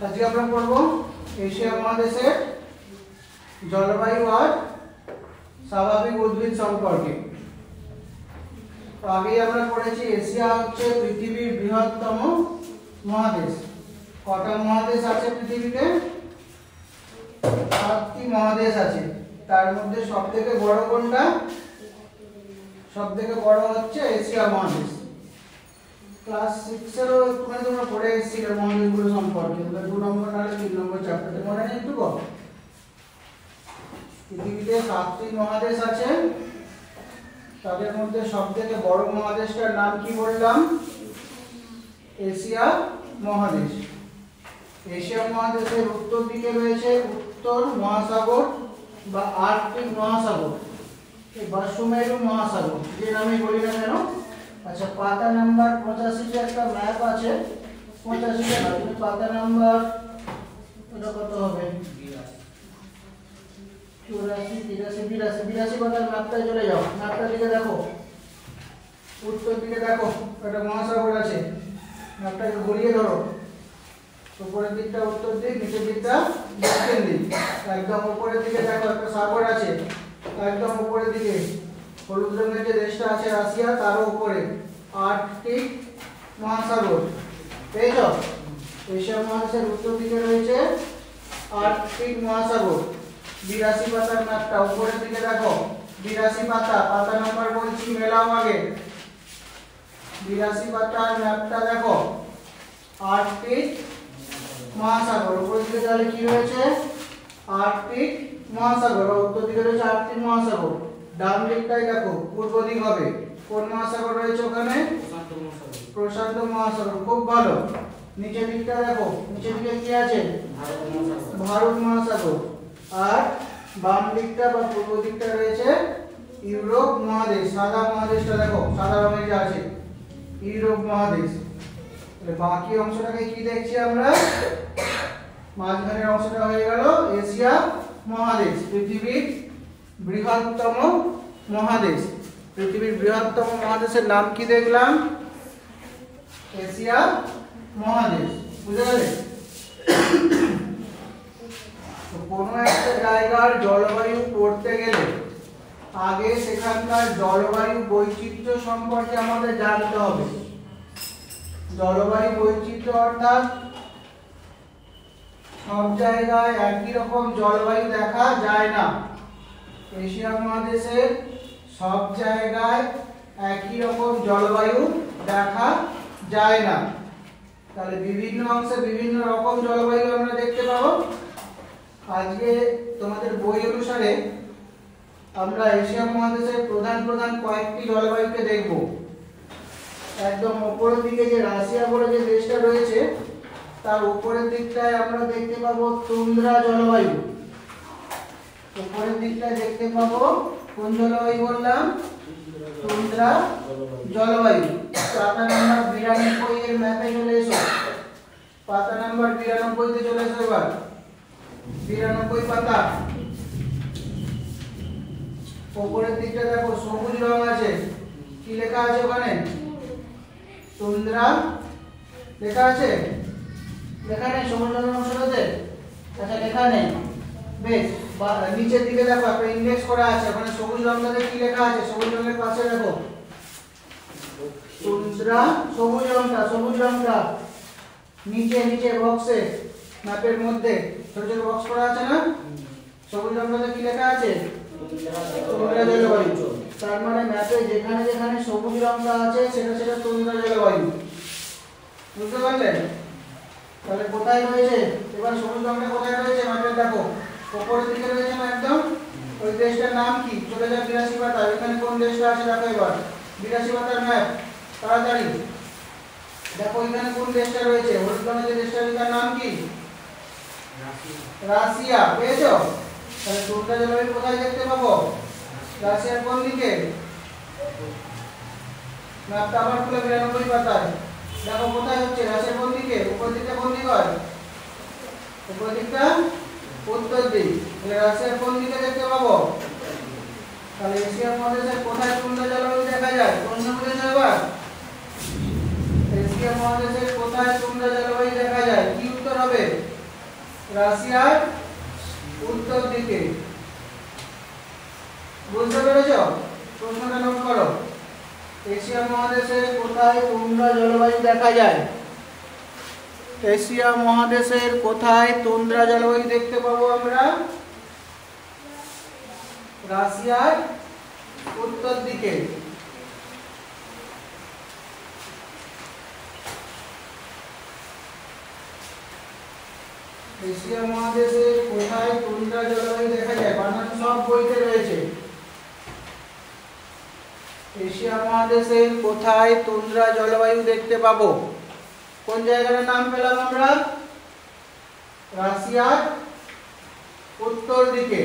আজকে আমরা পড়ব এশিয়া মহাদেশের জলবায়ু আর স্বাভাবিক উদ্ভিদ সম্পর্কে। তো আগেই আমরা পড়েছি এশিয়া হচ্ছে পৃথিবীর বৃহত্তম মহাদেশ। কটা মহাদেশ আছে পৃথিবীতে? 7টি মহাদেশ আছে। তার মধ্যে সবথেকে বড় কোনটা? সবথেকে বড় হচ্ছে এশিয়া মহাদেশ। ক্লাস 6 এরও একটুখানি তোমরা পড়ে এসেছিলে মহাদেশগুলো সম্পর্কে, 2 নম্বর নাহলে 3 নম্বর চ্যাপ্টারে, মনে নেই একটু? পৃথিবীতে 7টি মহাদেশ আছে। তাদের মধ্যে সবথেকে বড় মহাদেশটার নাম কি বললাম? এশিয়া মহাদেশ। এশিয়া মহাদেশের উত্তর দিকে রয়েছে উত্তর মহাসাগর বা আর্কটিক মহাসাগর বা সুমেরু মহাসাগর, যে নামে বলি না কেন। আচ্ছা, পাতা নাম্বার 85 একটা ম্যাপ আছে। 85 না, তুমি পাতা নাম্বার এটা কত হবে? 84 পাতার ম্যাপটায় চলে যাও। ম্যাপটা দিকে দেখো, উত্তর দিকে দেখো একটা মহাসাগর আছে। ম্যাপটাকে ঘুরিয়ে ধরো, উপরের দিকটা উত্তর দিক, নিচের দিকটা দক্ষিণ দিক। একদম উপরের দিকে দেখো একটা সাগর আছে, একদম উপরের দিকে হলুদ রঙের যে দেশটা আছে রাশিয়া, তারও উপরে আর্কটিক মহাসাগর। পেয়েছ? এশিয়া মহাদেশের উত্তর দিকে রয়েছে আর্কটিক মহাসাগর। 82 পাতার ম্যাপটা উপরের দিকে দেখো, 82 পাতা, পাতা নাম্বার বলছি, মেলাও আগে। 82 পাতার ম্যাপটা দেখো, আর্কটিক মহাসাগর। উপরের দিকে তাহলে কি রয়েছে? আর্কটিক মহাসাগর। উত্তর দিকে রয়েছে আর্কটিক মহাসাগর। ডান দিকটাই দেখো, পূর্ব দিক হবে। কোন মহাসাগর রয়েছে ওখানে? প্রশান্ত মহাসাগর। খুব ভালো। নিচের দিকটা দেখো, নিচের দিকে কি আছে? ভারত মহাসাগর। আর বাম দিকটা বা পূর্ব দিকটা রয়েছে ইউরোপ মহাদেশ। সাদা মহাদেশটা দেখো, সাদা রঙের যে আছে, ইউরোপ মহাদেশ। বাকি অংশটাকে কি দেখছি আমরা? মাঝখানের অংশটা হয়ে গেল এশিয়া মহাদেশ, পৃথিবীর বৃহত্তম মহাদেশ। পৃথিবীর বৃহত্তম মহাদেশের নাম কি দেখলাম? এশিয়া মহাদেশ। বুঝে গেলে? কোনো একটা জায়গার জলবায়ু পড়তে গেলে আগে সেখানকার জলবায়ু বৈচিত্র্য সম্পর্কে আমাদের জানতে হবে। জলবায়ু বৈচিত্র্য অর্থাৎ সব জায়গায় একই রকম জলবায়ু দেখা যায় না। এশিয়া মহাদেশের সব জায়গায় একই রকম জলবায়ু দেখা যায় না। তাহলে বিভিন্ন অংশে বিভিন্ন রকম জলবায়ু আমরা দেখতে পাবো। আজকে তোমাদের বই অনুসারে আমরা এশিয়া মহাদেশের প্রধান প্রধান কয়েকটি জলবায়ুকে দেখব। একদম উপরের দিকে যে রাশিয়া বলে যে দেশটা রয়েছে, তার উপরের দিকটায় আমরা দেখতে পাবো তুন্দ্রা জলবায়ু। উপরের দিকটায় দেখতে পাবো কোন জলবায়ু বললাম? তুন্দ্রা জলবায়ু। পাতা নাম্বার 92 এর ম্যাপে চলে এসো। পাতা নাম্বার 92 তে চলে এসো এবার। 92 পাতা। উপরের দিকটা দেখো, সবুজ রং আছে। কি লেখা আছে ওখানে? তুন্দ্রা লেখা আছে? লেখা নেই সবুজ রঙের অংশটাতে? আচ্ছা, লেখা নেই। বেশ, নিচের দিকে দেখো একটা ইন্ডেক্স করা আছে, ওখানে সবুজ রঙটাতে কি লেখা আছে? সবুজ রঙের পাশে দেখো তুন্দ্রা, সবুজ রঙটা নিচে নিচে বক্সে, ম্যাপের মধ্যে ছোট ছোট বক্স করা আছে না? সবুজ রঙটাতে কি লেখা আছে? তুন্দ্রা জলবায়ু। তার মানে ম্যাপে যেখানে যেখানে সবুজ রঙটা আছে সেটা সেটা তুন্দ্রা জলবায়ু। বুঝতে পারলেন? তাহলে কোথায় রয়েছে এবার সবুজ রঙটা? কোথায় রয়েছে ম্যাপে দেখো, উপরের দিকে রয়েছে না একদম। ওই দেশটার নাম কি? চলে যাও 82 পাতা। এখানে কোন দেশটা আছে দেখো এবার। 82 পাতার ম্যাপ, তাড়াতাড়ি দেখো এখানে কোন দেশটা রয়েছে। হলুদ রঙের যে দেশটা, তার নাম কি? রাশিয়া। পেয়েছো? তাহলে তুন্দ্রা জলবায়ু কোথায় দেখতে পাবো? রাশিয়ার কোন দিকে? ম্যাপটা আবার খুলে 92 পাতায় দেখো কোথায় হচ্ছে। রাশিয়ার কোন দিকে? উপর দিকটা কোন দিক হয়? উপর দিকটা উত্তর দিক। তাহলে রাশিয়ার কোন দিকে দেখতে পাবো? তাহলে এশিয়া মহাদেশের কোথায় তুন্দ্রা জলবায়ু দেখা যায়? কোন বুঝেছো এবার? এশিয়া মহাদেশের কোথায় তুন্দ্রা জলবায়ু দেখা যায়? কি উত্তর হবে? রাশিয়ার উত্তর দিকে। বুঝতে পেরেছো? প্রশ্নটা নোট করো। এশিয়া মহাদেশের কোথায় তুন্দ্রা জলবায়ু দেখা যায়? এশিয়া মহাদেশের কোথায় তুন্দ্রা জলবায়ু দেখতে পাবো আমরা? রাশিয়ার উত্তর দিকে। এশিয়া মহাদেশের কোথায় তুন্দ্রা জলবায়ু দেখা যায়? বানান সব বইতে রয়েছে। এশিয়া মহাদেশের কোথায় তুন্দ্রা জলবায়ু দেখতে পাবো? কোন জায়গাটার নাম পেলাম আমরা? রাশিয়ার উত্তর দিকে।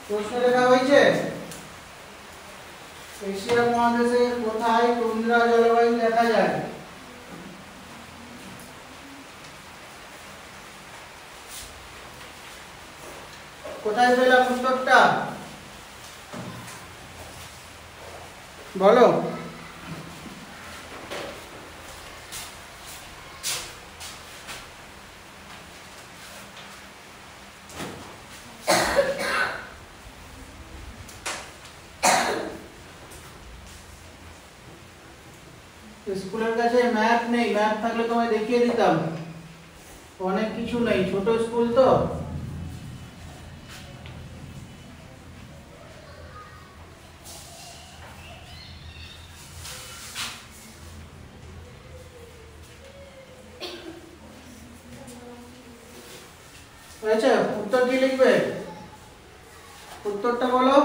প্রশ্ন লেখা হয়েছে এশিয়া মহাদেশের কোথায় তুন্দ্রা জলবায়ু দেখা যায়? কোথায় পেলাম উত্তরটা? বলো। স্কুলের কাছে ম্যাপ নেই, ম্যাপ থাকলে তোমায় দেখিয়ে দিতাম। অনেক কিছু নেই, ছোট স্কুল তো। আচ্ছা, উত্তর কি লিখবে? উত্তরটা বলো।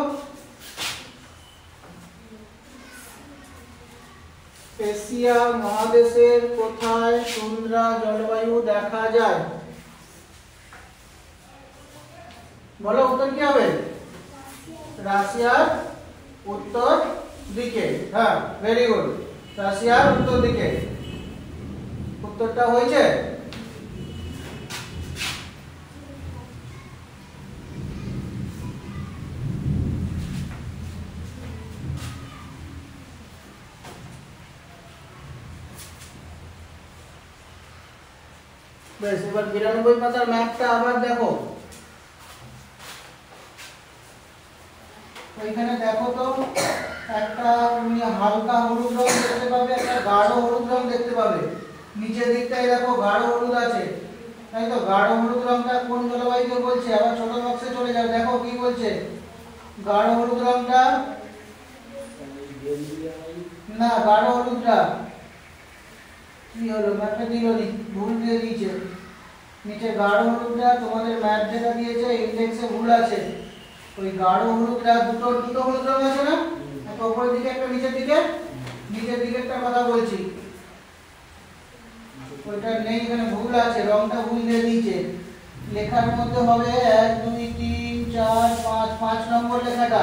এশিয়া মহাদেশের কোথায় তুন্দ্রা জলবায়ু দেখা যায়? বলো উত্তর কি হবে? রাশিয়ার উত্তর দিকে। হ্যাঁ, ভেরি গুড। রাশিয়ার উত্তর দিকে। উত্তরটা হয়েছে। বেশ, এবার 92 পাতার ম্যাপটা আবার দেখো। ওইখানে দেখো তো, একটা তুমি হালকা হলুদ রং দেখতে পাবে, একটা গাঢ় হলুদ রং দেখতে পাবে। নিচের দিকটায় দেখো গাঢ় হলুদ আছে, তাই তো? গাঢ় হলুদ রংটা কোন জলবায়ুকে বলছে? আবার ছোট বক্সে চলে যাও, দেখো কি বলছে। গাঢ় হলুদ রংটা না, গাঢ় হলুদটা কি হলো? ম্যাপে দিলনি, ভুল দিয়ে দিয়েছে। নিচে গাঢ় হলুদটা তোমাদের ম্যাপ যেটা দিয়েছে ইন্ডেক্সে ভুল আছে। ওই গাঢ় হলুদটা দুটো হলুদ রং আছে না, একটা উপরের দিকে একটা নিচের দিকে। নিচের দিকেরটা কথা বলছি, ওইটা নেই, এখানে ভুল আছে, রংটা ভুল দিয়ে দিয়েছে। লেখার মধ্যে হবে 1 2 3 4 5, 5 নম্বর লেখাটা।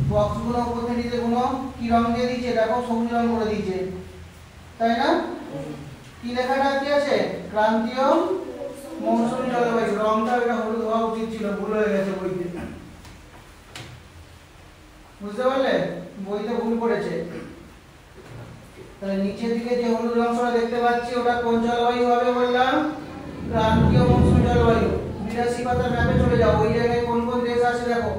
বক্সগুলো উপর থেকে নিচে গুলো কি রং দিয়ে দিয়েছে দেখো, সবুজ রং করে দিয়েছে, তাই না? কি লেখাটা কি আছে? ক্রান্তীয় মৌসুমী জলবায়ু। রংটা এটা হলুদ হওয়া উচিত ছিল, ভুল হয়ে গেছে বইতে। বুঝতে পারলে? বইতে ভুল করেছে। তাহলে নিচের দিকে যে হলুদ অংশটা দেখতে পাচ্ছি ওটা কোন জলবায়ু হবে বললাম? ক্রান্তীয় মৌসুমী জলবায়ু। 82 পাতার ম্যাপে চলে যাও, ওই জায়গায় কোন কোন দেশ আছে দেখো।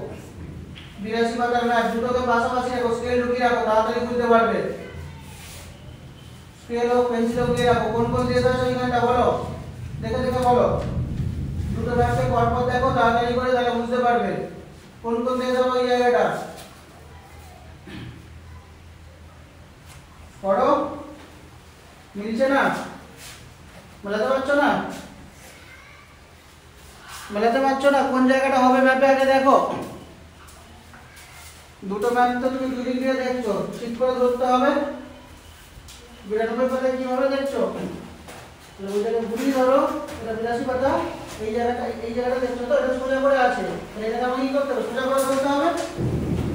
82 পাতার ম্যাপ দুটোকে পাশাপাশি রাখো, স্কেল ঢুকিয়ে রাখো, তাড়াতাড়ি বুঝতে পারবে। স্কেল ও পেন্সিল ঢুকিয়ে রাখো, কোন কোন দেশ আছে ওইখানটা বলো, দেখে দেখে বলো। দুটো ম্যাপে পরপর দেখো তাড়াতাড়ি করে, তাহলে বুঝতে পারবে কোন কোন দেশ হবে ওই জায়গাটা। পড়ো, মিলছে না? মেলাতে পারছো না? মেলাতে পারছো না? কোন জায়গাটা হবে ম্যাপে আগে দেখো। দুটো ম্যাপ তো তুমি দুদিক দিয়ে দেখছো, ঠিক করে ধরতে হবে। 92 পাতায় কিভাবে দেখছো? ওইটাকে ঘুরিয়ে ধরো, এটা 82 পাতা। এই জায়গাটা দেখছো তো, এটা সোজা করে আছে, এটাকে আমাকে কি করতে হবে? সোজা করে ধরতে হবে।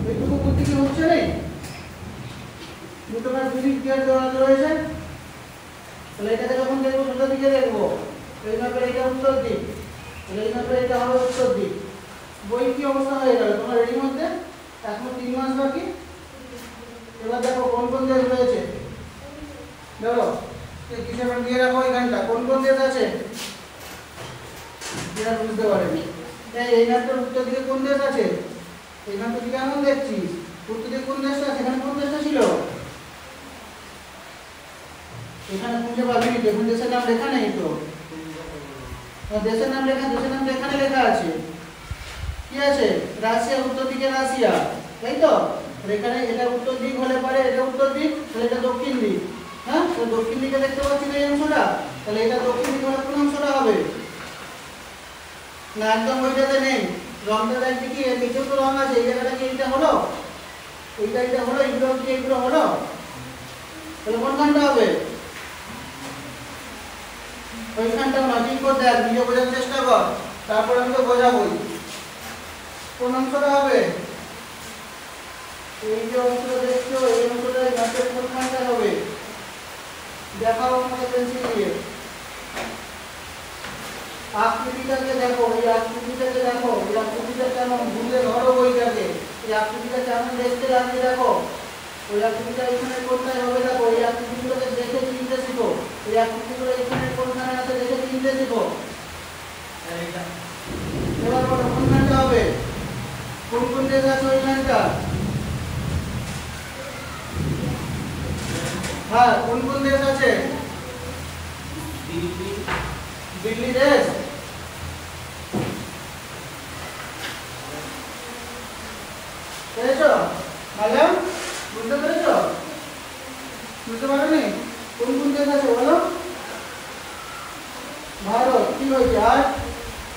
এইটুকু বুদ্ধি কি হচ্ছে নেই? দুটো ম্যাপ দুদিক দিয়ে দেওয়া রয়েছে, তাহলে এটাকে যখন দেখবো সোজা দিকে দেখবো। এই ম্যাপের এটা উত্তর দিক, এই ম্যাপের এটা হবে উত্তর দিক। বই কি অবস্থা হয়ে গেল তোমার রেডির মধ্যে? এখনো 3 মাস বাকি। এবার দেখো কোন কোন দেশ রয়েছে, দেখো কিসে দিয়ে রাখো এখানটা, কোন কোন দেশ আছে এরা বুঝতে পারেনি। এই ম্যাপটার উত্তর দিকে কোন দেশ আছে? এই ম্যাপটা দিকে কেমন দেখছিস? উত্তর দিকে কোন দেশটা আছে? এখানে কোন দেশটা ছিল? এখানে খুঁজে পাবি, দেখুন দেশের নাম লেখা নেই তো। দেশের নাম এখানে লেখা আছে। কি আছে? রাশিয়া, উত্তর দিকে রাশিয়া, তাই তো? এখানে এটা উত্তর দিক হলে পারে, এটা উত্তর দিক, তাহলে এটা দক্ষিণ দিক। হ্যাঁ, তো দক্ষিণ দিকে দেখতে পাচ্ছি না এই অংশটা, তাহলে এটা দক্ষিণ দিক হলে কোন অংশটা হবে? না, একদম ওইটাতে নেই। রংটা দেখবি কি এর নিচেও তো রং আছে, এই জায়গাটা কি এইটা হলো? এইটা হলো, এইগুলো হলো, তাহলে কোনখানটা হবে? ওইখানটাও না, ঠিক করে দেখ, নিজে বোঝার চেষ্টা কর, তারপর আমি তো বোঝাবোই। কোন অংশটা হবে? এই যে অংশটা দেখছো, এই অংশটা ম্যাপের কোনখানটা হবে? দেখাও আমাকে পেন্সিল দিয়ে। আকৃতিটাকে দেখো, এই আকৃতিটাকে দেখো, এই আকৃতিটা কেমন, ঘুরে ধরো বইটাকে, এই আকৃতিটা কেমন দেখতে লাগছে দেখো। ওই আকৃতিটা এখানে কোনটায় হবে দেখো, এই আকৃতিগুলোকে দেখে চিনতে শিখো, এই আকৃতিগুলো এখানে কোনখানে আছে দেখে চিনতে শিখো। এবার বলো কোনখানটা হবে? কোন কোন দেশ আছে ওইখানটা? হ্যাঁ, কোন কোন দেশ আছে? দিল্লি দেশ। পেরেছো? ম্যাডাম বুঝতে পেরেছো? বুঝতে পারোনি? কোন কোন দেশ আছে বলো? ভারত, কি হয়েছে আর?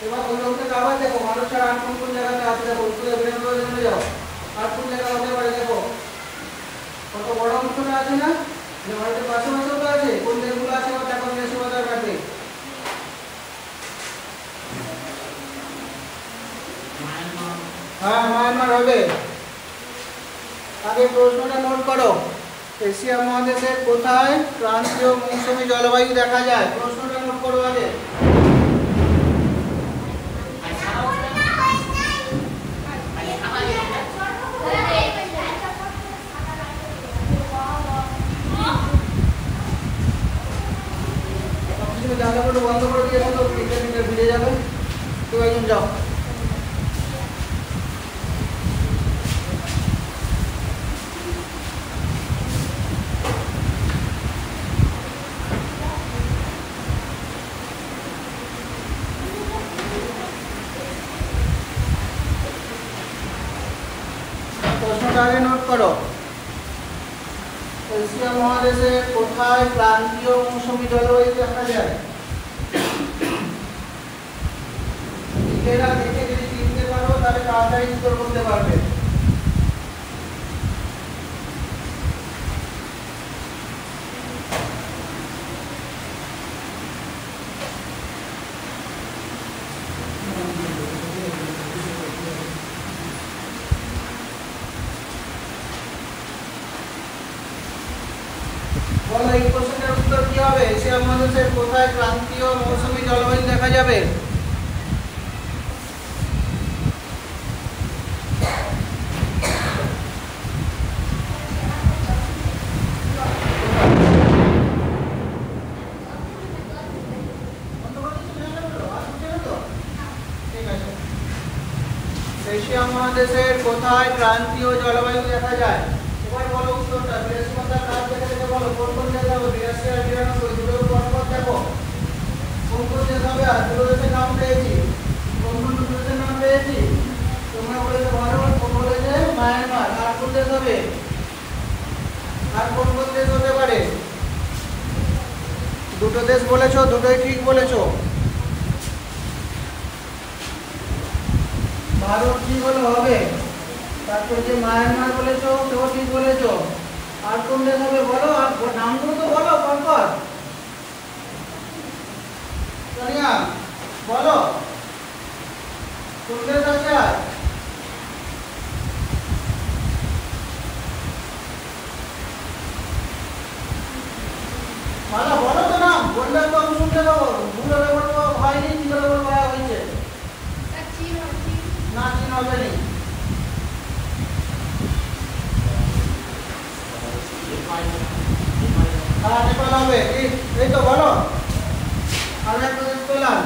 এবার ওই লোকটাকে আবার দেখো, ভারত ছাড়া আর কোন কোন জায়গাতে আছে দেখো, উত্তরে বেরোতে জেনে যাও। আর কোন জায়গা হতে পারে দেখো, কত বড় অংশটা আছে না, যে ভারতের পাশাপাশিও তো আছে। কোন দেশগুলো আছে বা দেখো নিরাশিবাদার কাছে। হ্যাঁ, মায়ানমার হবে। আগে প্রশ্নটা নোট করো, এশিয়া মহাদেশের কোথায় ক্রান্তীয় মৌসুমী জলবায়ু দেখা যায়? প্রশ্নটা নোট করো আগে। জানলাগুলো বন্ধ করে দিয়ে তো মিটার ভিড়ে যাবে। তো একজন যাও। প্রশ্নটা আগে নোট করো, এশিয়া মহাদেশে কোথায় ক্রান্তীয় মৌসুমী জলবায়ু দেখা যায়? নিজেরা দেখে যদি চিনতে পারো তাহলে তাড়াতাড়ি উত্তর করতে পারবে। বলো এই প্রশ্নের উত্তর কি হবে? এশিয়া মহাদেশের কোথায় ক্রান্তীয় মৌসুমী জলবায়ু দেখা যাবে? এশিয়া মহাদেশের কোথায় ক্রান্তীয় জলবায়ু দেখা যায়? এবার বলো উত্তরটা, 82 মাত্রার কাজ দেখে দেখে বলো কোন কোন দেশ হবে? 82 আর 92 দুটোর পরপর দেখো কোন কোন দেশ হবে। আর দুটো দেশের নাম পেয়েছি, কোন কোন দুটো দেশের নাম পেয়েছি? তোমরা বলেছো ভারত, কোন বলেছে মায়ানমার, আর কোন দেশ হবে? আর কোন কোন দেশ হতে পারে? দুটো দেশ বলেছো, দুটোই ঠিক বলেছো। ভারত ঠিক হলো হবে, তারপর যে মায়ানমার বলেছো সেও ঠিক বলেছো। আর কোন দেশ হবে বলো, আর নামগুলো তো বলো পরপর। সোনিয়া বলো কোন দেশ আছে? আর মালা বলো তো নাম, বললে তো আমি শুনতে পাবো। ভুল হলে বলবো হয়নি, ঠিক হলে বলবো হয়েছে। না, চীন হবে না। হ্যাঁ, নেপাল হবে, ঠিক। এই তো বলো, আর একটা দেশ পেলাম।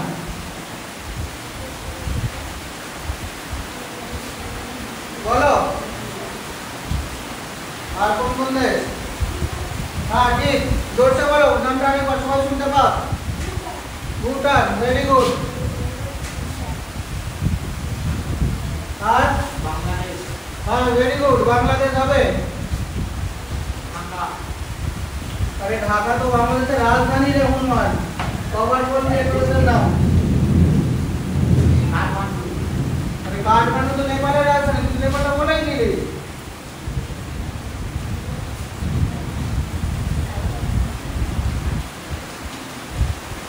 বলো আর কোন দেশ? হ্যাঁ ঠিক, জোরসে বলো, নামটা আমি সবাই শুনতে পাও। Bhutan, very good. আর বাংলাদেশ। হ্যাঁ ভেরি গুড, বাংলাদেশ হবে। ঢাকা। আরে ঢাকা তো বাংলাদেশের রাজধানী রে হনুমান, কবার বললি এগুলোর নাম? কাঠমান্ডু। আরে কাঠমান্ডু তো নেপালের রাজধানী, তুই নেপালটা বলেই দিলি।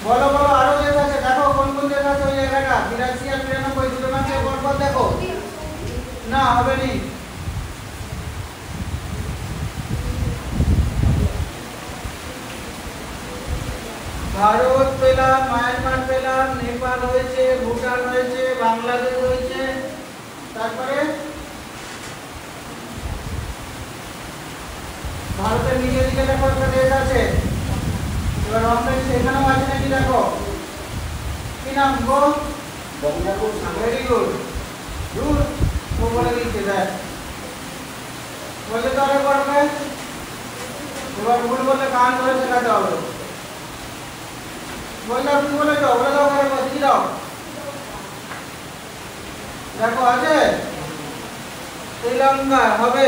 বলো বলো, আরো দেশ আছে, দেখো কোন কোন দেশ আছে ওই জায়গাটা। 82 আর 93 দুটো নাম পর দেখো। না হবে নি। ভারত পেলাম, মায়ানমার পেলাম, নেপাল হয়েছে, ভুটান হয়েছে, বাংলাদেশ হয়েছে, তারপরে ভারতের নিচের দিকে দেখো একটা দেশ আছে। এবার বাংলাদেশ এখানেও আছে নাকি দেখো, কি নাম গো? বঙ্গোপসাগর। Very good. গুড, ও বলে দিচ্ছে দেখ। বললে তো আরে পড়বে, এবার ভুল বললে কান ধরে শেখাতে হবে। বললে আপনি বলে যাও, বলে দাও ঘরে বসে দাও। দেখো আছে শ্রীলঙ্কা হবে।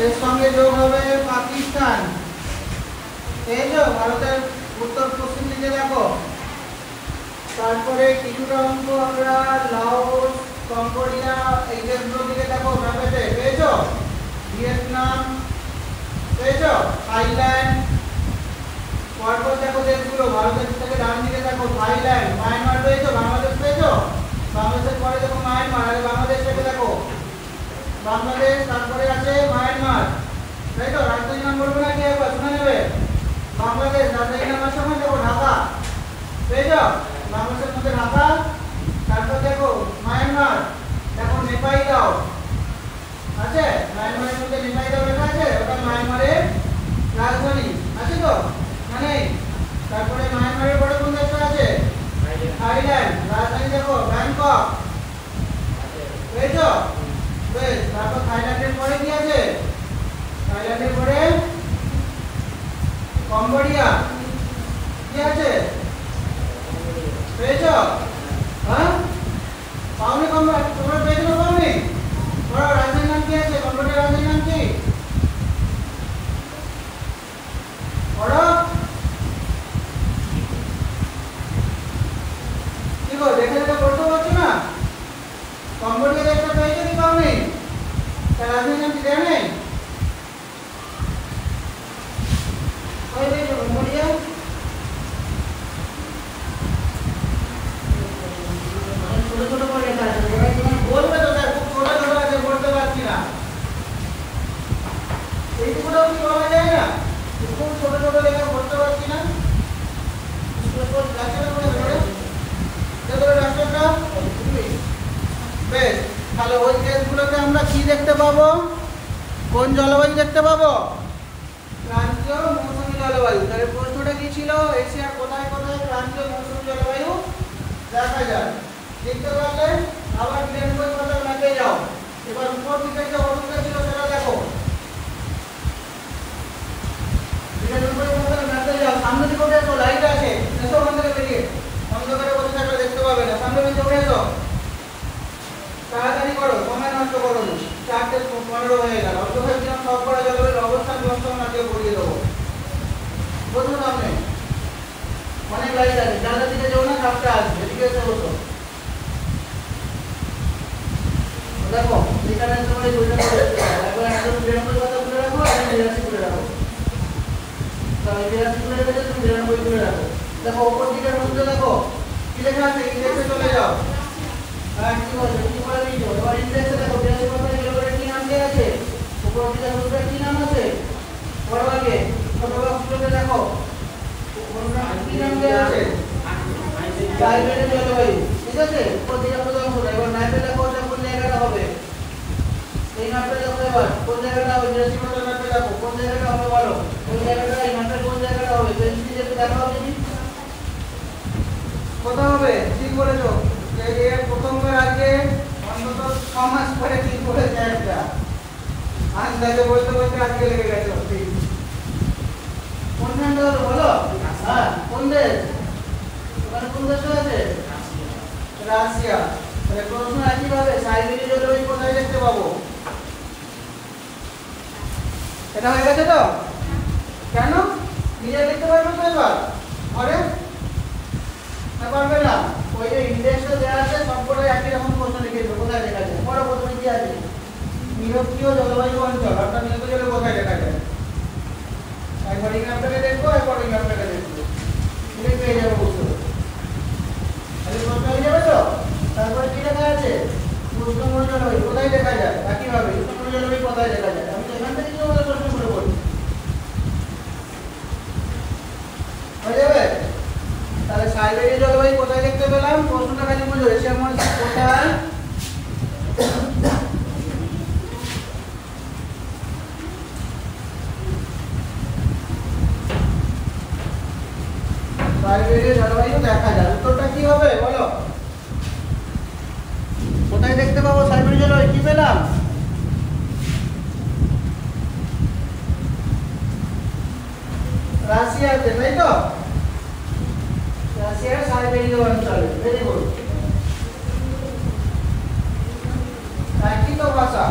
এর সঙ্গে যোগ হবে পাকিস্তান। এই যে ভারতের উত্তর পশ্চিম দিকে দেখো। তারপরে কিছুটা অংশ আমরা লাওস, কম্বোডিয়া এই দেশগুলোর দিকে দেখো ম্যাপেতে, পেয়েছো? ভিয়েতনাম পেয়েছো? থাইল্যান্ড। পরপর দেখো দেশগুলো ভারতের থেকে ডান দিকে দেখো, থাইল্যান্ড, মায়ানমার পেয়েছো, বাংলাদেশ পেয়েছো? বাংলাদেশের পরে দেখো মায়ানমার, আর বাংলাদেশটাকে দেখো বাংলাদেশ, তারপরে আছে মায়ানমার, তাই তো? রাজধানী নাম বলবো না, কি একবার শুনে নেবে। বাংলাদেশ রাজধানী নাম আছে আমার, দেখো ঢাকা, পেয়েছো? বাংলাদেশের মধ্যে ঢাকা, তারপর দেখো মায়ানমার, দেখো নেপাইদাও আছে, মায়ানমারের মধ্যে নেপাইদাও লেখা আছে, ওটা মায়ানমারের রাজধানী আছে তো, মানে তারপরে মায়ানমারের পরে কোন দেশটা আছে? থাইল্যান্ড, রাজধানী দেখো ব্যাংকক, পেয়েছো? বেশ, তারপর থাইল্যান্ডের পরে কি আছে? থাইল্যান্ডের পরে কম্বোডিয়া, কি আছে? পেয়েছো? হ্যাঁ পাওনি? কম্বোডিয়া তোমরা পেয়েছো? পাওনি? ওরা রাজধানীর নাম কি আছে? কম্বোডিয়ার রাজধানীর নাম কি? ওরা কি গো, দেখে দেখে পড়তে পারছো না? কম্বোডিয়া দেশটা পেয়েছো কি পাওনি? তার রাজধানীর নাম কি দেয়া নেই? ওই পেয়েছো কম্বোডিয়া? ছোট ছোট করে লেখা আছে, ওরা তোমার বলবে তো স্যার খুব ছোট ছোট আছে, পড়তে পারছি না। এইটুকুটাও কি বলা যায় না? খুব ছোট ছোট লেখা, পড়তে পারছি না। স্কুলে পড় ডাক্তার করে ধরে দেখো ডাক্তারটা। বেশ, তাহলে ওই দেশগুলোতে আমরা কি দেখতে পাবো? কোন জলবায়ু দেখতে পাবো? ক্রান্তীয় মৌসুমী জলবায়ু। তাহলে প্রশ্নটা কি ছিল? এশিয়ার কোথায় কোথায় ক্রান্তীয় মৌসুমী জলবায়ু দেখা যায়? দেখতে পারলে আবার 92 পাতার ম্যাপে যাও। এবার উপর দিকে যে অবস্থা ছিল সেটা দেখো। 92 পাতার ম্যাপে যাও, সামনে দিকে উঠে এসো, লাইট আছে, এসো ওখান থেকে বেরিয়ে। অন্ধকারে বসে থাকলে দেখতে পাবে না, সামনে দিকে উঠে এসো। তাড়াতাড়ি করো, সময় নষ্ট করো না। 4:15 হয়ে গেল। অন্ধকার দিন সব করা জলবায়ুর অবস্থান দর্শন আজকে পড়িয়ে দেবো। বসুন সামনে, অনেক লাইট আছে, জানলার দিকে যাও না, সাপটা আসবে, এদিকে এসে বসো। দেখো এখানে তোমার দুইটা করে একবার একদম 92 কথা তুলে রাখো, আর 82 তুলে রাখো। তাহলে 82 তুলে রেখে তুমি 92 তুলে রাখো। দেখো উপর দিকের মধ্যে দেখো কি লেখা আছে, ইন্ডেক্সে চলে যাও। হ্যাঁ কি বলছো, কি বলে দিয়েছো? এবার ইন্ডেক্সে দেখো 82 কথা জলবায়ুর কি নাম দেয়া আছে, উপর দিকের মধ্যে কি নাম আছে, বড় ভাগে ছোট ভাগগুলোতে দেখো কি নাম দেয়া আছে, ক্লাইমেটের জলবায়ু, ঠিক আছে? উপর দিকে মধ্যে অংশ। এবার ম্যাপে দেখো কোন জায়গাটা হবে, এই ম্যাপে দেখো এবার কোন জায়গাটা হবে, 82 কথা ম্যাপে দেখো কোন জায়গাটা হবে বলো, কোন জায়গাটা এখানটা কোন জায়গাটা হবে, পেন্সিল দিয়ে দেখা হবে কি কোথাও হবে? ঠিক বলেছো। এই প্রথমবার আজকে অন্তত 6 মাস পরে ঠিক বলেছে একটা, আন্দাজে বলতে বলতে আজকে লেগে গেছে। ঠিক কোন দেশটা হলো বলো? হ্যাঁ কোন দেশ? ওখানে কোন দেশ আছে? রাশিয়া। তাহলে প্রশ্ন একই ভাবে সাইবেরিয়া জলবায়ু কোথায় দেখতে পাবো? এটা হয়ে গেছে তো? কেন নিজে দেখতে পারবে তো এবার ঘরে না পারবে না? ওই যে ইন্ডেক্সটা দেওয়া আছে সবগুলো একই রকম প্রশ্ন লিখে দেবো। কোথায় দেখা যায়? বড় প্রথমে কি আছে? নিরক্ষীয় জলবায়ু অঞ্চল অর্থাৎ নিরক্ষীয় জলবায়ু কোথায় দেখা যায়? একবার এই ম্যাপটাকে দেখবো, একবার এই ম্যাপটাকে দেখবো, এটাই পেয়ে যাবো উত্তর। তাহলে প্রশ্ন হয়ে যাবে তো? তারপরে কি লেখা আছে? উষ্ণমণ্ডলীয় জলবায়ু কোথায় দেখা যায়? একইভাবে উষ্ণমণ্ডলীয় জলবায়ু কোথায় দেখা যায়? আমি তো এখান থেকে তোমাদের প্রশ্নগুলো বলি, হয়ে যাবে? তাহলে সাইবেরিয়া জলবায়ু কোথায় দেখতে পেলাম? প্রশ্নটা খালি বুঝো এশিয়ার মহাদেশে কোথায় সাইবেরিয়া জলবায়ু দেখা যায়। উত্তরটা কি হবে বলো? কোথায় দেখতে পাবো সাইবেরিয়া জলবায়ু? কি পেলাম? রাশিয়াতে, তাই তো? রাশিয়ার সাইবেরীয় অঞ্চলে। ভেরি গুড, একই তো ভাষা।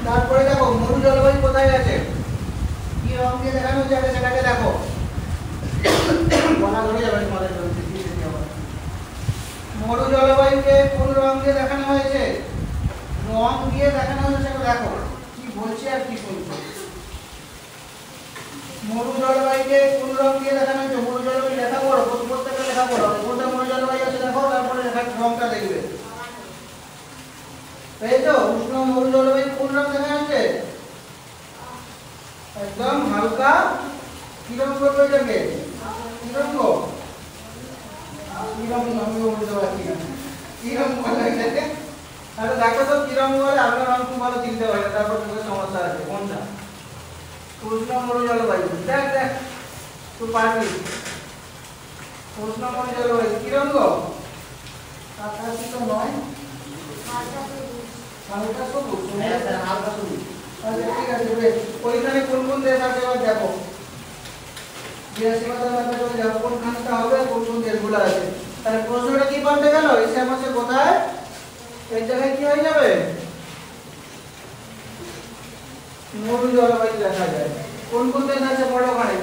তারপরে দেখো মরু জলবায়ু কোথায় আছে? কি রং দিয়ে দেখানো যাবে সেটাকে দেখো। বলা ধরে যাবে তোমাদের জন্য। মরু জলবায়ুকে কোন রং দিয়ে দেখানো হয়েছে? রং দিয়ে দেখানো হয়েছে, সেটা দেখো কি বলছি আর কি শুনছো। মরু জলবায়ুকে কোন রং দিয়ে দেখানো হয়েছে? মরু জলবায়ু লেখা পড়ো, প্রত্যেকটা লেখা পড়ো। কোনটা মরু জলবায়ু আছে দেখো, তারপরে রংটা দেখবে। পেয়েছো? উষ্ণ মরু জলবায়ু কোন রং দেখা যাচ্ছে? একদম হালকা কি রং করবে এটাকে? কি রং? কি রং আমিও বলতে পারছি না, কি রং বলে এটাকে? আরে দেখো তো কি রং বলে, আপনার রং খুব ভালো চিনতে পারে, তারপর তোমার সমস্যা আছে কোনটা। উষ্ণ মরু জলবায়ু, দেখ দেখ তুই পারবি। উষ্ণ মরু জলবায়ু কি রঙ? আকাশি তো নয়, হালকা সবুজ। হালকা সবুজ, আচ্ছা ঠিক আছে বেশ। ওইখানে কোন কোন দেশ আছে এবার দেখো। 82 মাত্রা চলে যাবো, কোনখানটা হবে, কোন কোন দেশগুলো আছে। তাহলে প্রশ্নটা কি পাল্টে গেল? এশিয়া মহাদেশে কোথায়? এই জায়গায় কি হয়ে যাবে? মরু জলবায়ু দেখা যায়। কোন কোন দেশ আছে বড় ওখানে?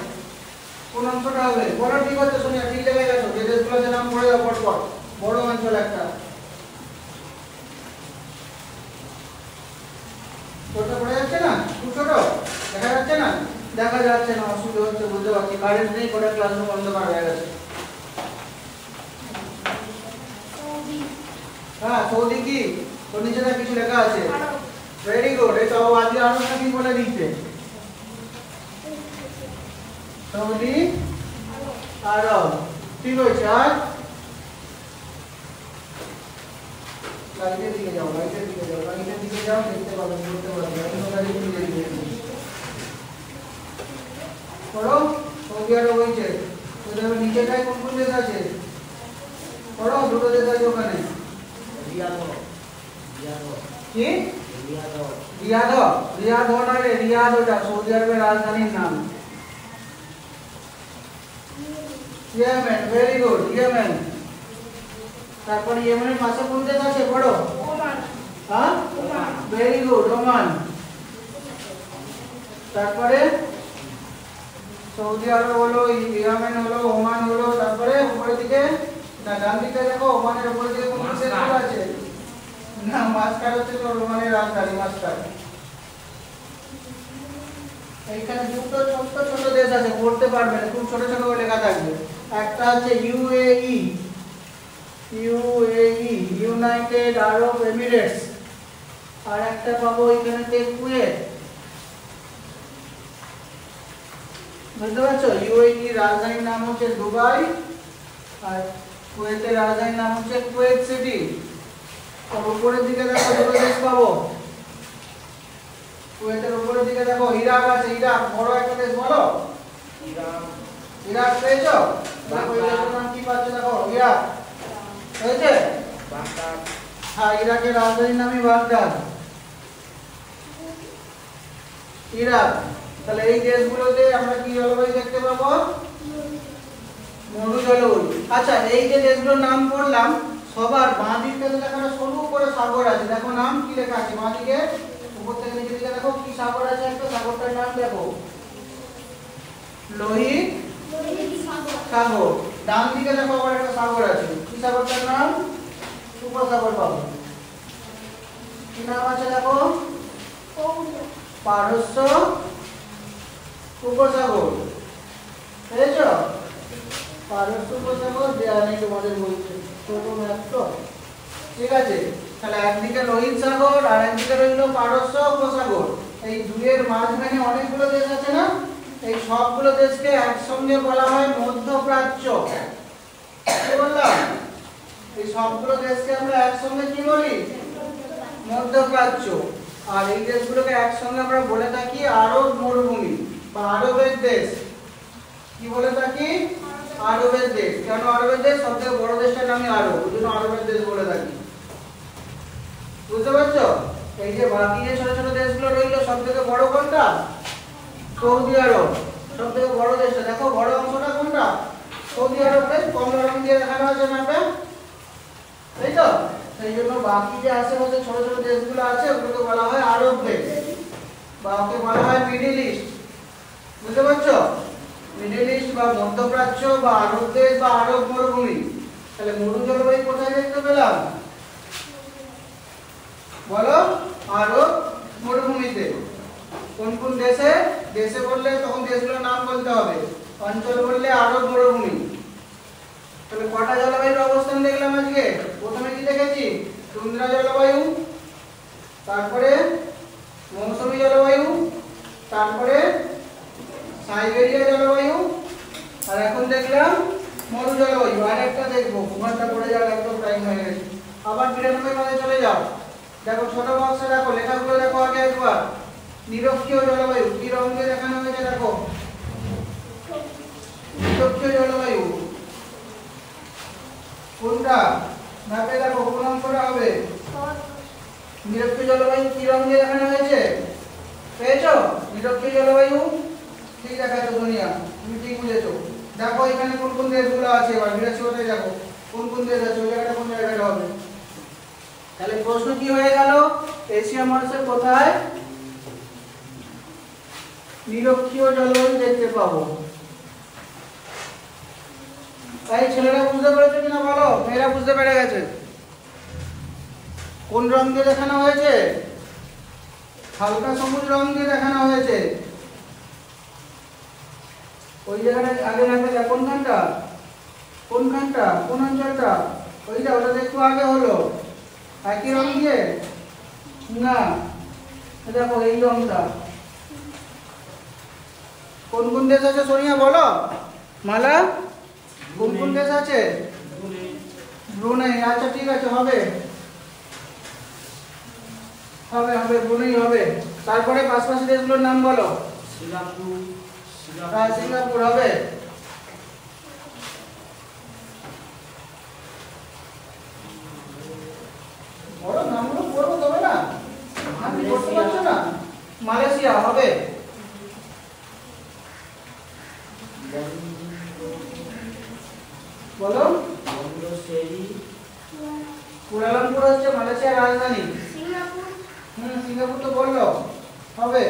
কোন অংশটা হবে? বড় ঠিক আছে সোনিয়া, ঠিক জায়গায় গেছো। যে দেশগুলোর নাম পড়ে যাও পরপর। বড় অঞ্চল একটা, ছোট পড়ে যাচ্ছে না? খুব ছোট দেখা যাচ্ছে না? দেখা যাচ্ছে না, অসুবিধা হচ্ছে বুঝতে পারছি। কারেন্ট নেই, গোটা ক্লাসরুম অন্ধকার হয়ে গেছে। হ্যাঁ সৌদি কি? তোর নিচে না কিছু লেখা আছে? ভেরি গুড, এই তো আজকে আরো কি বলে দিচ্ছে? সৌদি আরব, ঠিক হয়েছে। আর লাইটের দিকে যাও, লাইটের দিকে যাও, লাইটের দিকে যাও, দেখতে পাবে, বলতে পারবে। অন্ধকারে কি দেখবে? পড়ো, সৌদি আরব হয়েছে। তো দেখো নিচেটায় কোন কোন দেশ আছে? পড়ো, দুটো দেশ আছে ওখানে। কি? রিয়াদ। রিয়াদ না রে, রিয়াদ ওটা সৌদি আরবের রাজধানীর নাম। Yemen, very good, Yemen. তারপরে ইয়েমেনের পাশে কোন দেশ আছে পড়ো? ওমান। হ্যাঁ ভেরি গুড, ওমান। তারপরে সৌদি আরব হলো, ইয়েমেন হলো, ওমান হলো। তারপরে উপরের দিকে না ডান দিকে দেখো, ওমানের উপরের দিকে কোন দেশগুলো আছে? না মাস্কাট হচ্ছে তো ওমানের রাজধানী, মাস্কাট। এইখানে দুটো ছোট ছোট দেশ আছে, পড়তে পারবে না, খুব ছোট ছোট করে লেখা থাকবে। একটা আছে UAE, UAE United Arab Emirates. আর একটা পাবো এখানেতে কুয়েত। বুঝতে পারছো? ইউএই রাজধানীর নাম হচ্ছে দুবাই, আর কুয়েতের রাজধানীর নাম হচ্ছে কুয়েত সিটি। আর উপরের দিকে দেখো দুটো দেশ পাবো, কুয়েতের উপরের দিকে দেখো ইরাক আছে, ইরাক বড় একটা দেশ বলো। ইরাক, ইরাক পেয়েছো? দেখো এই দেশের নাম কি পাচ্ছ দেখো, ইরাক হয়েছে। বাগদাদ, হ্যাঁ, ইরাকের রাজধানীর নামই বাগদাদ। ইরাক। তাহলে এই দেশগুলোতে আমরা কি জলবায়ু দেখতে পাবো? মরু জলবায়ু। আচ্ছা, এই যে দেশগুলোর নাম পড়লাম, সবার বাঁ দিকে দেখো সরু করে সাগর আছে, দেখো নাম কি লেখা আছে বাঁ দিকে, উপর থেকে নিচে দিকে দেখো কি সাগর আছে, একটা সাগরটার নাম দেখো, লোহিত সাগর। ডান দিকে দেখো আবার একটা সাগর আছে, কি সাগরটার নাম? উপসাগর পাবো। কি নাম আছে দেখো? পারস্য উপসাগর। পেয়েছ? পারস্য উপসাগর দেওয়া নেই তোমাদের বলছে, ছোট ম্যাপ তো। ঠিক আছে, তাহলে একদিকে লোহিত সাগর আর একদিকে রইল পারস্য উপসাগর। এই দুইয়ের মাঝখানে অনেকগুলো দেশ আছে না, এই সবগুলো দেশকে একসঙ্গে বলা হয় মধ্যপ্রাচ্য। কি বললাম? এই সবগুলো দেশকে আমরা একসঙ্গে কি বলি? মধ্যপ্রাচ্য। আর এই দেশগুলোকে একসঙ্গে আমরা বলে থাকি আরব মরুভূমি বা আরবের দেশ। কি বলে থাকি? আরবের দেশ। কেন আরবের দেশ? সবথেকে বড় দেশটার নামই আরব, ওই জন্য আরবের দেশ বলে থাকি। বুঝতে পারছো? এই যে বাকি যে ছোট ছোট দেশগুলো রইলো, সবথেকে বড় কোনটা? সৌদি আরব। সবথেকে বড় দেশটা দেখো, বড় অংশটা কোনটা? সৌদি আরবের, কমলা রং দিয়ে দেখানো আছে ম্যাপে, তাই তো? সেই জন্য বাকি যে আশেপাশে ছোট ছোট দেশগুলো আছে ওগুলোকে বলা হয় আরব দেশ, বা ওকে বলা হয় মিডল ইস্ট। বুঝতে পারছো? মিডল ইস্ট বা মধ্যপ্রাচ্য বা আরব দেশ বা আরব মরুভূমি। তাহলে মরু জলবায়ু কোথায় দেখতে পেলাম? বলো, আরব মরুভূমিতে। কোন কোন দেশে? দেশে বললে তখন দেশগুলোর নাম বলতে হবে, অঞ্চল বললে আরব মরুভূমি। তাহলে কটা জলবায়ুর অবস্থান দেখলাম আজকে? প্রথমে কি দেখেছি? টুন্দ্রা জলবায়ু, তারপরে মৌসুমী জলবায়ু, তারপরে সাইবেরিয়া জলবায়ু, আর এখন দেখলাম মরু জলবায়ু। আর একটা দেখবো, ঘন্টা পড়ে যাওয়ার একদম টাইম হয়ে গেছে। আবার 92 মাসে চলে যাও। দেখো ছোট বক্সে দেখো, লেখাগুলো দেখো আগে একবার। নিরক্ষীয় জলবায়ু কি রং দিয়ে দেখানো হয়েছে দেখো, নিরক্ষীয় জলবায়ু কোনটা? ম্যাপে দেখো কোন অংশটা হবে? নিরক্ষীয় জলবায়ু কি রং দিয়ে দেখানো হয়েছে? পেয়েছো? নিরক্ষীয় জলবায়ু ঠিক দেখাচ্ছো দুনিয়া, তুমি ঠিক বুঝেছো। দেখো এখানে কোন কোন দেশগুলো আছে, এবার বিরাশিতে দেখো কোন কোন দেশ আছে, ওই জায়গাটা কোন জায়গাটা হবে। তাহলে প্রশ্ন কি হয়ে গেল? এশিয়া মহাদেশের কোথায় নিরক্ষীয় জলবায়ু দেখতে পাবো? তাই ছেলেরা বুঝতে পেরেছে কিনা বলো? মেয়েরা বুঝতে পেরে গেছে? কোন রং দিয়ে দেখানো হয়েছে? হালকা সবুজ রং দিয়ে দেখানো হয়েছে। ওই জায়গাটা আগে ম্যাপে দেখ, কোনখানটা? কোনখানটা? কোন অঞ্চলটা? ওইটা, ওটা একটু আগে হলো। একই রং দিয়ে না, দেখো এই রংটা। কোন কোন দেশ আছে সোনিয়া বলো? মালা, কোন কোন দেশ আছে? ব্রুনেই। আচ্ছা ঠিক আছে, হবে হবে হবে ব্রুনেই হবে। তারপরে পাশাপাশি দেশগুলোর নাম বলো। সিঙ্গাপুর, হ্যাঁ, সিঙ্গাপুর হবে। বড় নামগুলো পড়বো তবে না, আপনি করতে পারছো না। মালয়েশিয়া হবে। বলো। কুয়ালালামপুর হচ্ছে মালয়েশিয়ার রাজধানী। সিঙ্গাপুর তো বললো, হবে।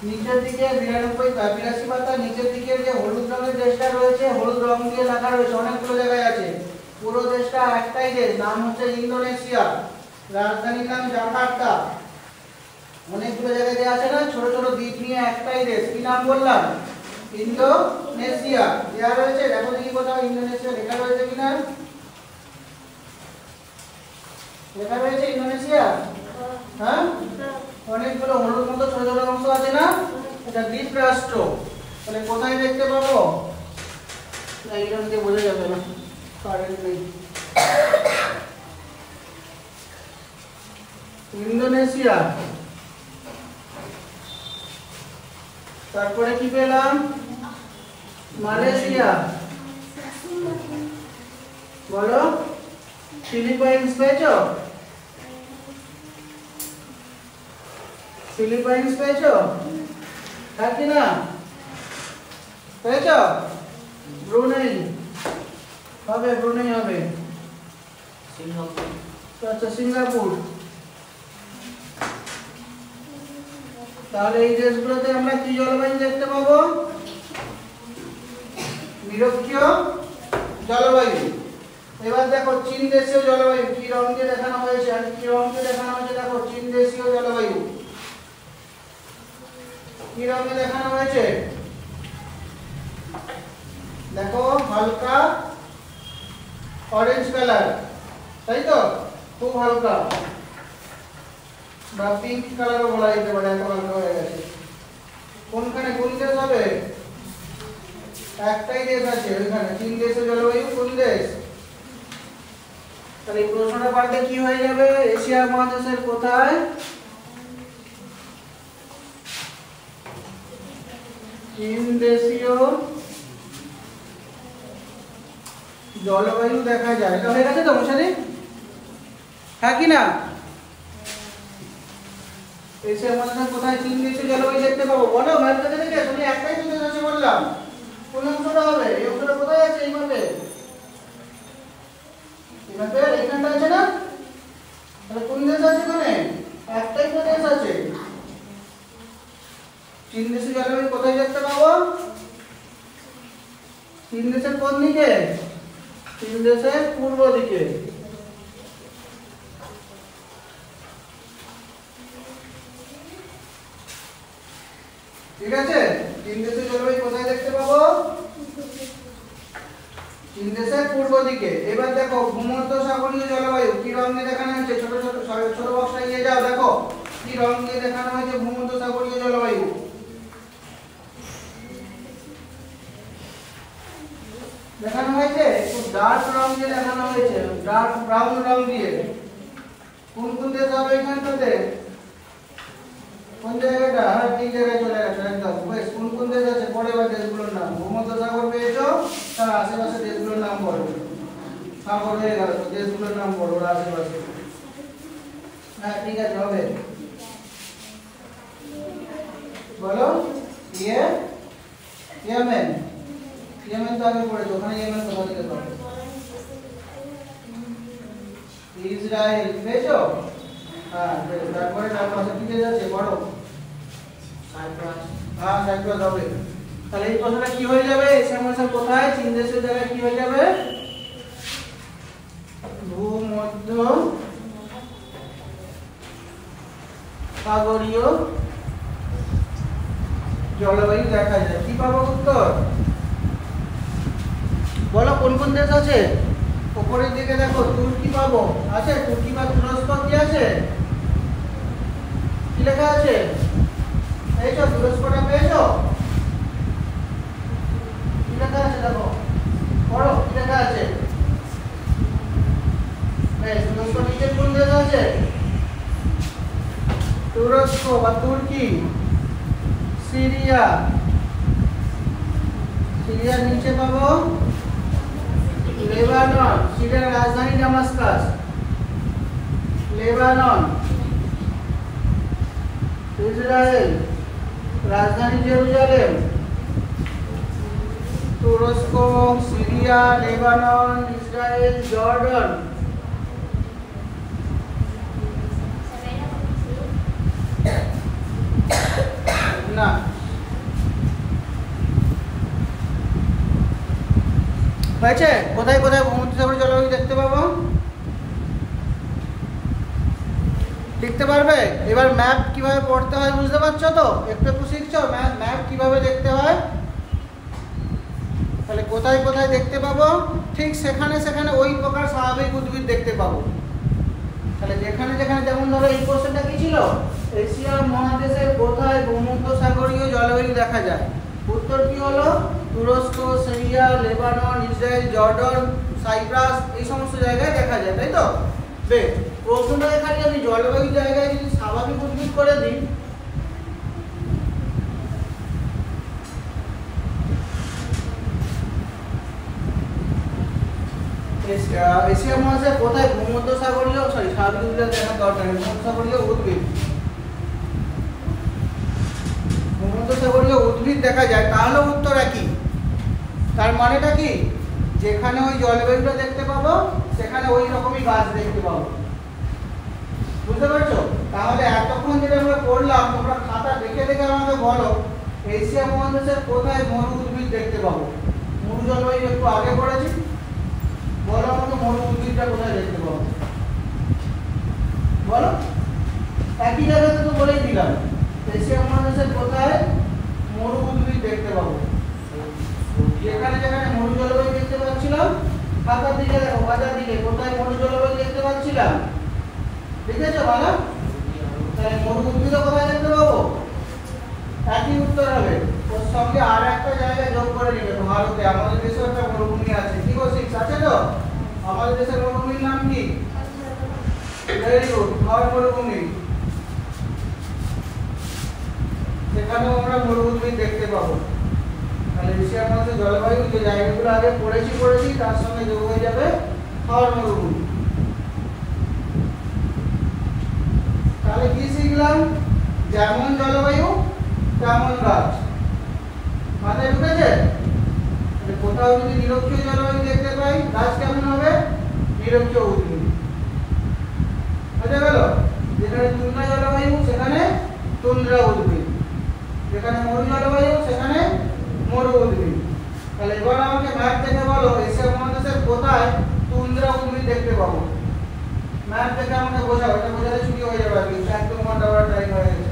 নিচের দিকে 82 পাতা, নিচের দিকে যে হলুদ রঙের দেশটা রয়েছে, হলুদ রং দিয়ে লেখা রয়েছে, অনেকগুলো জায়গায় আছে। পুরো দেশটা একটাই দেশ, নাম হচ্ছে ইন্দোনেশিয়া, রাজধানীর নাম জাকার্তা। অনেকগুলো জায়গায় দেওয়া আছে না, ছোট ছোট দ্বীপ নিয়ে একটাই দেশ। কি নাম বললাম? ইন্দোনেশিয়া দেওয়া রয়েছে। দেখো দেখি কোথাও ইন্দোনেশিয়া লেখা রয়েছে কিনা। লেখা রয়েছে ইন্দোনেশিয়া? হ্যাঁ, অনেকগুলো হলুদ মতো ছোট ছোট অংশ আছে না, এটা দ্বীপ রাষ্ট্র। তাহলে কোথায় দেখতে পাবো? এইটা দিয়ে বোঝা যাবে না, কারেন্ট নেই। ইন্দোনেশিয়া। তারপরে কি পেলাম? মালয়েশিয়া। বলো, ফিলিপাইন্স পেয়েছো? ফিলিপাইন্স পেয়েছো? হ্যাঁ কি না? পেয়েছো? ব্রুনেই হবে, ব্রুনেই হবে। সিঙ্গাপুর। আচ্ছা, সিঙ্গাপুর। তাহলে এই দেশগুলোতে আমরা কি জলবায়ু দেখতে পাবো? নিরক্ষীয় জলবায়ু। এবার দেখো চীন দেশীয় জলবায়ু কি রং দিয়ে দেখানো হয়েছে, আর কি রং দিয়ে দেখানো হয়েছে? দেখো চীন দেশীয় জলবায়ু কি রঙে দেখানো হয়েছে? দেখো হালকা অরেঞ্জ কালার, তাই তো? খুব হালকা, বা পিঙ্ক কালারও বলা যেতে পারে, এত হালকা হয়ে গেছে। কোনখানে কোন দেশ হবে? একটাই দেশ আছে ওইখানে, চীন দেশের জলবায়ু। কোন দেশ? তাহলে এই প্রশ্নটা পাল্টে কি হয়ে যাবে? এশিয়া মহাদেশের কোথায় চীন দেশীয় জলবায়ু দেখা যায়? এটা হয়ে গেছে তো মশারি? হ্যাঁ কি না? এশিয়া মহাদেশের কোথায় চীন দেশীয় জলবায়ু দেখতে পাবো? বলো, ম্যাপটা দেখে তুমি একটাই তো দেশ আছে বললাম। কোন অংশটা হবে? এই অংশটা কোথায় আছে? এই মাপে, এই মাপে এইখানটা আছে না? তাহলে কোন দেশ আছে এখানে? একটাই তো দেশ আছে। চীন দেশীয় জলবায়ু কোথায় দেখতে পাবো? চীন দেশের কোন দিকে? চীন দেশের পূর্ব দিকে। ঠিক আছে? চীন দেশের জলবায়ু কোথায় দেখতে পাবো? চীন দেশের পূর্ব দিকে। এবার দেখো ভূমধ্যসাগরীয় জলবায়ু কি রং দিয়ে দেখানো হয়েছে? ছোট ছোট ছোট বক্সটা নিয়ে যাও, দেখো কি রং দিয়ে দেখানো হয়েছে ভূমধ্যসাগরীয় জলবায়ু। দেখানো হয়েছে একটু ডার্ক রং দিয়ে দেখানো হয়েছে, ডার্ক ব্রাউন রং দিয়ে। কোন কোন দেশ হবে এখানটাতে? কোন জায়গাটা? হ্যাঁ, ঠিক জায়গায় চলে গেছে একদম। বেশ, কোন কোন দেশ আছে? পরে এবার দেশগুলোর নাম। ভূমধ্যসাগর পেয়েছো, তার আশেপাশে দেশগুলোর নাম বলো। সাগর হয়ে গেল, দেশগুলোর নাম বলো ওর আশেপাশে। হ্যাঁ ঠিক আছে, হবে। বলো, ইয়েমেন। ইয়েমেন তো আগে পড়েছো, ওখানে ইয়েমেন কোথা থেকে পাবে? ইসরায়েল পেয়েছো? হ্যাঁ, তারপরে তার পাশে কি দেশ আছে বড়? সাইপ্রাস। হ্যাঁ, সাইপ্রাস হবে। তাহলে এই প্রশ্নটা কি হয়ে যাবে? এশিয়া মহাদেশের কোথায় চীন দেশের জায়গায় কি হয়ে যাবে? ভূমধ্য সাগরীয় জলবায়ু দেখা যায়। কি পাবো উত্তর? বলো কোন কোন দেশ আছে? উপরের দিকে দেখো তুর্কি পাবো, আছে? তুর্কি বা তুরস্ক কি আছে? কি লেখা আছে? পেয়েছো? তুরস্কটা পেয়েছো? কি লেখা আছে দেখো, পড়ো কি লেখা আছে? বেশ, তুরস্ক নিচে কোন দেশ আছে? তুরস্ক বা তুর্কি। সিরিয়া, সিরিয়ার নিচে পাবো লেবানন, সিরিয়ার রাজধানী দামাস্কাস। লেবানন। ইসরায়েল, রাজধানী জেরুজালেম। তুরস্ক, সিরিয়া, লেবানন, ইসরায়েল, জর্ডন। না, হয়েছে? কোথায় কোথায় ভূমধ্যসাগরীয় জলবায়ু দেখতে পাবো? লিখতে পারবে? এবার ম্যাপ কিভাবে পড়তে হয় বুঝতে পারছো তো? একটু একটু শিখছো ম্যাপ কিভাবে দেখতে হয়। তাহলে কোথায় কোথায় দেখতে পাবো, ঠিক সেখানে সেখানে ওই প্রকার স্বাভাবিক উদ্ভিদ দেখতে পাবো। তাহলে যেখানে যেখানে, যেমন ধরো এই কোশ্চেনটা কি ছিল? এশিয়া মহাদেশের কোথায় ভূমধ্যসাগরীয় জলবায়ু দেখা যায়? উত্তর কি হলো? তুরস্ক, Syria, Lebanon, Israel, Jordan, Cyprus এই সমস্ত জায়গায় দেখা যায়, তাই তো? বেশ, প্রশ্নটা এখানে আমি জলবায়ুর জায়গায় যদি স্বাভাবিক উদ্ভিদ করে দিই, এশিয়া মহাদেশে কোথায় ভূমধ্যসাগরীয় স্বাভাবিক উদ্ভিদ দেখার দরকার নেই, ভূমধ্যসাগরীয় উদ্ভিদ, ভূমধ্যসাগরীয় উদ্ভিদ দেখা যায়, তাহলে উত্তর একই। তার মানেটা কি? যেখানে ওই জলবায়ুটা দেখতে পাবো সেখানে ওই রকমই গাছ দেখতে পাবো, বুঝতে পারছো? তাহলে এতক্ষণ যেটা আমরা করলাম, তোমরা খাতা দেখে দেখে আমাকে বলো এশিয়া মহাদেশের কোথায় মরু উদ্ভিদ দেখতে পাবো। মরু জলবায়ু একটু আগে পড়েছি, বলো আমাকে মরু উদ্ভিদটা কোথায় দেখতে পাবো, বলো। একই জায়গাতে তো বলেই দিলাম, এশিয়া মহাদেশের কোথায় মরু উদ্ভিদ দেখতে পাবো। যেখানে যেখানে মরু জলবায়ু দেখতে পাচ্ছিলাম, খাতার দিকে দেখো, বাজার দিকে কোথায় মরু জলবায়ু দেখতে পাচ্ছিলাম, দেখেছো ভালো? তাহলে মরু উদ্ভিদ কোথায় দেখতে পাবো? একই উত্তর হবে। ওর সঙ্গে আর একটা জায়গা যোগ করে নিবে, ভারতে আমাদের দেশে একটা মরুভূমি আছে, কি বলছিস? আছে তো? আমাদের দেশের মরুভূমির নাম কি? ভেরি গুড, থর মরুভূমি। সেখানেও আমরা মরু উদ্ভিদ দেখতে পাবো। তাহলে এশিয়া মহাদেশের জলবায়ু যে জায়গাগুলো আগে পড়েছি তার সঙ্গে যোগ হয়ে যাবে থর মরুভূমি। তাহলে কি শিখলাম? যেমন জলবায়ু তেমন গাছ, মাথায় ঢুকেছে? কোথাও যদি নিরক্ষীয় জলবায়ু দেখতে পাই, গাছ কেমন হবে? নিরক্ষীয় উদ্ভিদ। বুঝা গেল? যেখানে তুন্দ্রা জলবায়ু সেখানে তুন্দ্রা উদ্ভিদ, যেখানে মরু জলবায়ু সেখানে মরু উদ্ভিদ। তাহলে এবার আমাকে ম্যাপ দেখে বলো এশিয়া মহাদেশের কোথায় তুন্দ্রা উদ্ভিদ দেখতে পাবো। ম্যাপ দেখে আমাকে বোঝাও, এটা বোঝালে ছুটি হয়ে যাবে, আর কি একদম ঘন্টা ওয়ার টাইম হয়ে গেছে।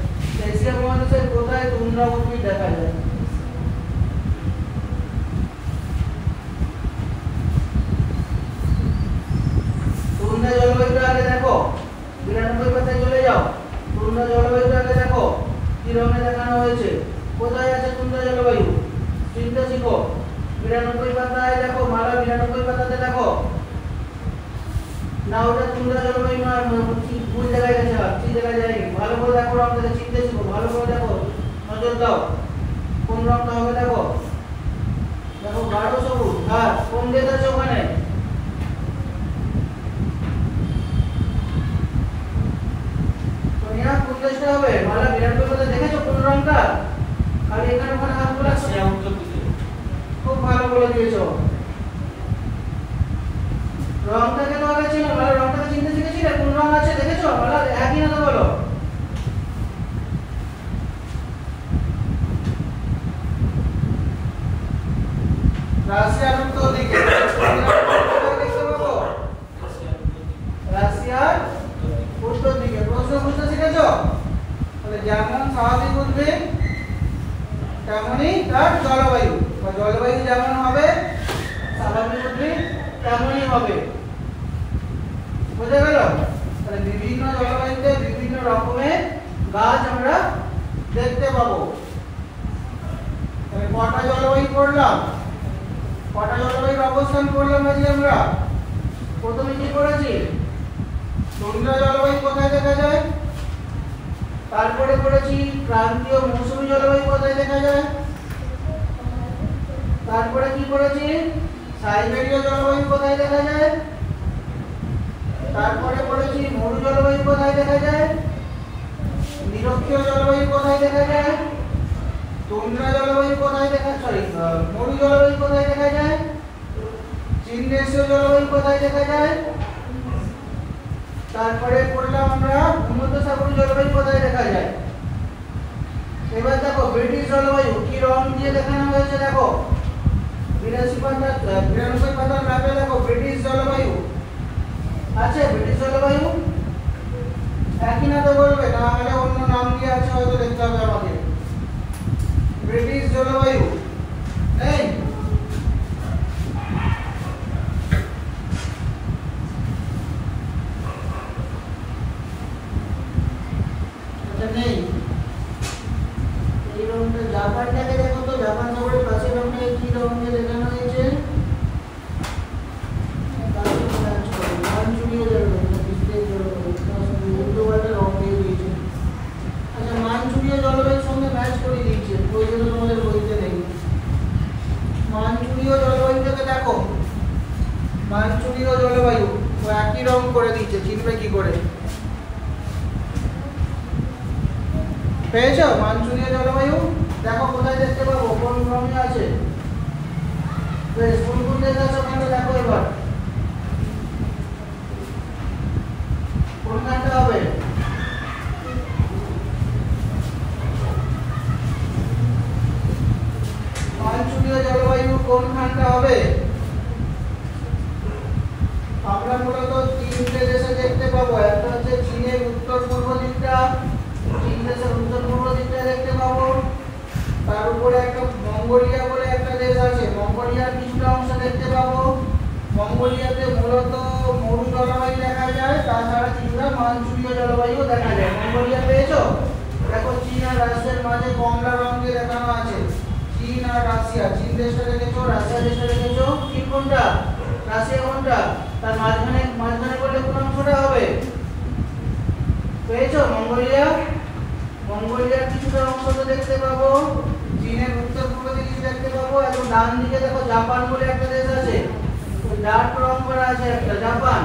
এশিয়া মহাদেশের কোথায় তুন্দ্রা উদ্ভিদ দেখা যায়? তুন্দ্রা জলবায়ুটা আগে দেখো, 92 পাতায় চলে যাও। তুন্দ্রা জলবায়ুটা আগে দেখো কি রঙে দেখানো হয়েছে, কোথায় আছে তুন্দ্রা জলবায়ু, চিনতে শিখো। 92 পাতায় দেখো, মালা 92 পাতাতে দেখো না, ওটা তুন্দ্রা জলবায়ু না, ভুল জায়গায় গেছে, ঠিক জায়গায় যায়নি। ভালো করে দেখো, রঙটাকে চিনতে শিখো, ভালো করে দেখো, নজর দাও কোন রঙটা হবে। দেখো দেখো, গাঢ় সবুজ। হ্যাঁ, কোন দেশ আছে ওখানে? সোনিয়া, কোন দেশটা হবে? মালা 92 পাতা দেখেছো কোন রঙটা? খালি এখানে ওখানে হাত বোলাচ্ছো, খুব ভালো বলে দিয়েছো। রংটাকে তো আগে ছিল, মানে রংটাকে চিনতে শিখেছিলে, কোন রং আছে দেখেছো? বলো একই না তো, বলো। রাশিয়ার উত্তর দিকে দেখতে পাবো, রাশিয়ার উত্তর দিকে। প্রশ্ন বুঝতে শিখেছো? তাহলে যেমন স্বাভাবিক উদ্ভিদ তেমনই তার জলবায়ু, বা জলবায়ু যেমন হবে স্বাভাবিক উদ্ভিদ তেমনই হবে, বুঝা গেল? তাহলে বিভিন্ন জলবায়ুতে বিভিন্ন রকমের গাছ আমরা দেখতে পাবো। তাহলে কটা জলবায়ু পড়লাম, কটা জলবায়ুর অবস্থান করলাম আজকে আমরা? প্রথমে কি করেছি? তুন্দ্রা জলবায়ু কোথায় দেখা যায়, তারপরে পড়েছি ক্রান্তীয় মৌসুমী জলবায়ু কোথায় দেখা যায়, তারপরে কি করেছি? সাইবেরীয় জলবায়ু কোথায় দেখা যায়, তারপরে পড়েছি মরু জলবায়ু কোথায় দেখা যায়, নিরক্ষীয় জলবায়ু কোথায় দেখা যায়, তুন্দ্রা জলবায়ু কোথায় দেখা, মরু জলবায়ু কোথায় দেখা যায়, চীন দেশীয় জলবায়ু কোথায় দেখা যায়, তারপরে পড়লাম আমরা ভূমধ্যসাগরীয় জলবায়ু কোথায় দেখা যায়। এবার দেখো ব্রিটিশ জলবায়ু কি রং দিয়ে দেখানো হয়েছে, দেখো 92 পাতার ম্যাপে দেখো ব্রিটিশ জলবায়ু আছে। ব্রিটিশ জলবায়ু একই না তো বলবে, না হলে অন্য নাম দিয়ে আছে হয়তো দেখতে হবে আমাকে। ব্রিটিশ জলবায়ু নেই, এটা নেই। এই রংটা জাপানটাকে দেখো তো, জাপান সাগরের পাশে রংটা কি রং দিয়ে দেখানো হয়েছে? মানচুরীয় জলবায়ুটাকে দেখো, মানচুরীয় জলবায়ু ও একই রং করে দিয়েছে, চিনবে কি করে? পেয়েছো মানচুরীয় জলবায়ু? দেখো কোথায় দেখতে পাবো, কোন রঙে আছে? বেশ, কোন কোন দেশ আছে ওখানে দেখো এবার, কোনখানটা হবে? মানচুরীয় জলবায়ু কোনখানটা হবে? আমরা মূলত তিনটে দেশে দেখতে পাবো। একটা হচ্ছে চীনের উত্তর পূর্ব দিকটা, চীন দেশের উত্তর পূর্ব দিকটা দেখতে পাবো। তার উপরে একটা মঙ্গোলিয়া বলে একটা দেশ আছে, মঙ্গোলিয়ার কিছুটা অংশ দেখতে পাবো। মঙ্গোলিয়াতে মূলত মরু জলবায়ু দেখা যায়, তাছাড়া কিছুটা মানচুরীয় জলবায়ু দেখা যায়। মঙ্গোলিয়া পেয়েছো? দেখো চীন আর রাশিয়ার মাঝে কমলা রং দিয়ে দেখানো আছে। চীন আর রাশিয়া, চীন দেশটা দেখেছো, রাশিয়া দেশটা দেখেছো, চীন কোনটা, রাশিয়া কোনটা, তার মাঝখানে মাঝখানে বললে কোন অংশটা হবে? পেয়েছো? মঙ্গোলিয়া, মঙ্গোলিয়ার কিছুটা অংশ তো দেখতে পাবো। চীনের উত্তর পূর্ব দিকে কিছু দেখতে পাবো। এবং ডান দিকে দেখো জাপান বলে একটা দেশ আছে, ওই ডার্ক রং করা আছে একটা, জাপান।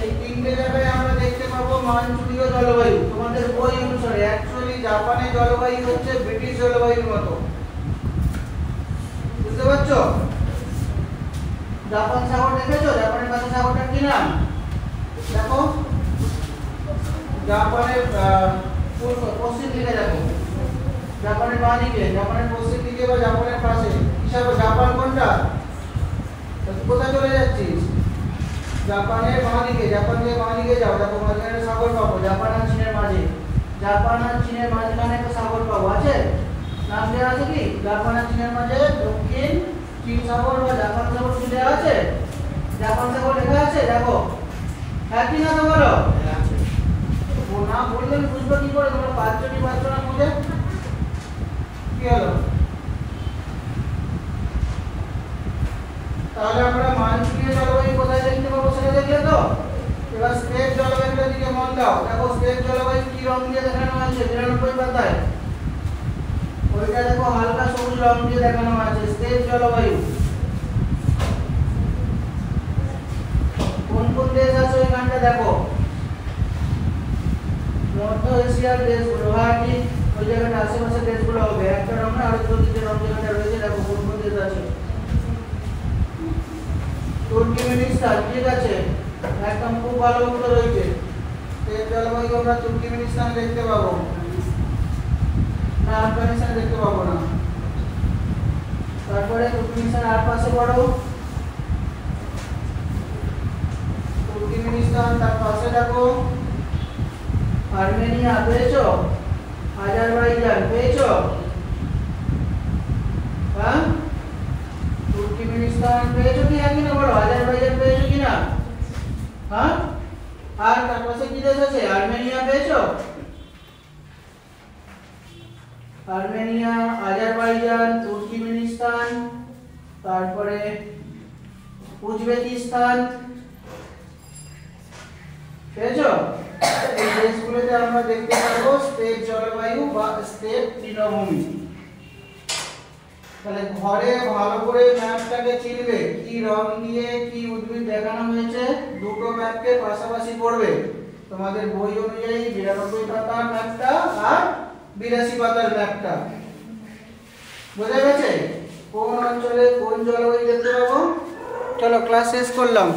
এই তিনটে জায়গায় আমরা দেখতে পাবো মানচুরীয় জলবায়ু। তোমাদের বই অনুসারে অ্যাকচুয়ালি জাপানের জলবায়ু হচ্ছে ব্রিটিশ জলবায়ুর মতো, বুঝতে পারছো? জাপান সাগর দেখেছো? জাপানের পাশে সাগরটার কি নাম? দেখো জাপানের পশ্চিম দিকে দেখো, জাপানের বাঁ দিকে, জাপানের পশ্চিম দিকে বা জাপানের পাশে হিসাবে জাপান কোনটা? কোথায় চলে যাচ্ছিস? জাপানের বাঁ দিকে, জাপান থেকে বাঁ দিকে যাও, দেখো মাঝখানে সাগর পাবো, জাপান আর চীনের মাঝে। জাপান আর চীনের মাঝখানে একটা সাগর পাবো, আছে? নাম দেওয়া আছে কি? জাপান আর চীনের মাঝে দক্ষিণ চীন সাগর বা জাপান সাগর কি দেওয়া আছে? জাপান সাগর লেখা আছে, দেখো। হ্যাঁ কি না তো বলো? ও না বললে বুঝবো কি করে? তোমরা পাঁচজনই পারছো না বুঝে? কি হলো? তাহলে আমরা মানচুরীয় জলবায়ু কোথায় দেখতে পাবো সেটা দেখলে তো। এবার স্টেপ জলবায়ুর দিকে মন দাও। দেখো স্টেপ জলবায়ু কি রং দিয়ে দেখানো আছে 92 পাতায়? ওইটা দেখো হালকা সবুজ রং দিয়ে দেখানো আছে, স্টেপ জলবায়ু। কোন কোন দেশ আছে ওইখানটা দেখো? মধ্য এশিয়ার দেশগুলো, হ্যাঁ ঠিক, ওই জায়গাটা আশেপাশে দেশগুলো হবে। একটা রং না আরো দুটো রং যেখানে রয়েছে দেখো কোন কোন দেশ আছে। তুর্কমেনিস্তান, ঠিক আছে, একদম খুব ভালো উত্তর হয়েছে। এই জলবায়ু আমরা তুর্কমেনিস্তান দেখতে পাবো না, আফগানিস্তান দেখতে পাবো না। তারপরে তুর্কমেনিস্তান আর পাশে পড়ো, তুর্কমেনিস্তান তার পাশে দেখো আর্মেনিয়া, পেয়েছো? আজারবাইজান পেয়েছো? হ্যাঁ তুর্কমেনিস্তান পেয়েছো কি? একই না বলো, আজারবাইজান পেয়েছো কিনা? হ্যাঁ, আর তার পাশে কি দেশ আছে? আর্মেনিয়া পেয়েছো? আর্মেনিয়া, আজারবাইজান, তুর্কমেনিস্তান, তারপরে উজবেকিস্তান পেয়েছো? এই দেশগুলোতে আমরা দেখতে পাবো স্টেপ জলবায়ু বা স্টেপ তৃণভূমি। তাহলে ঘরে ভালো করে ম্যাপটাকে চিনবে, কি রং দিয়ে কি উদ্ভিদ দেখানো হয়েছে, দুটো ম্যাপকে পাশাপাশি পড়বে। তোমাদের বই অনুযায়ী 92 পাতার ম্যাপটা আর 82 পাতার ম্যাপটা। বোঝা গেছে কোন অঞ্চলে কোন জলবায়ু দেখতে পাবো? চলো ক্লাস শেষ করলাম।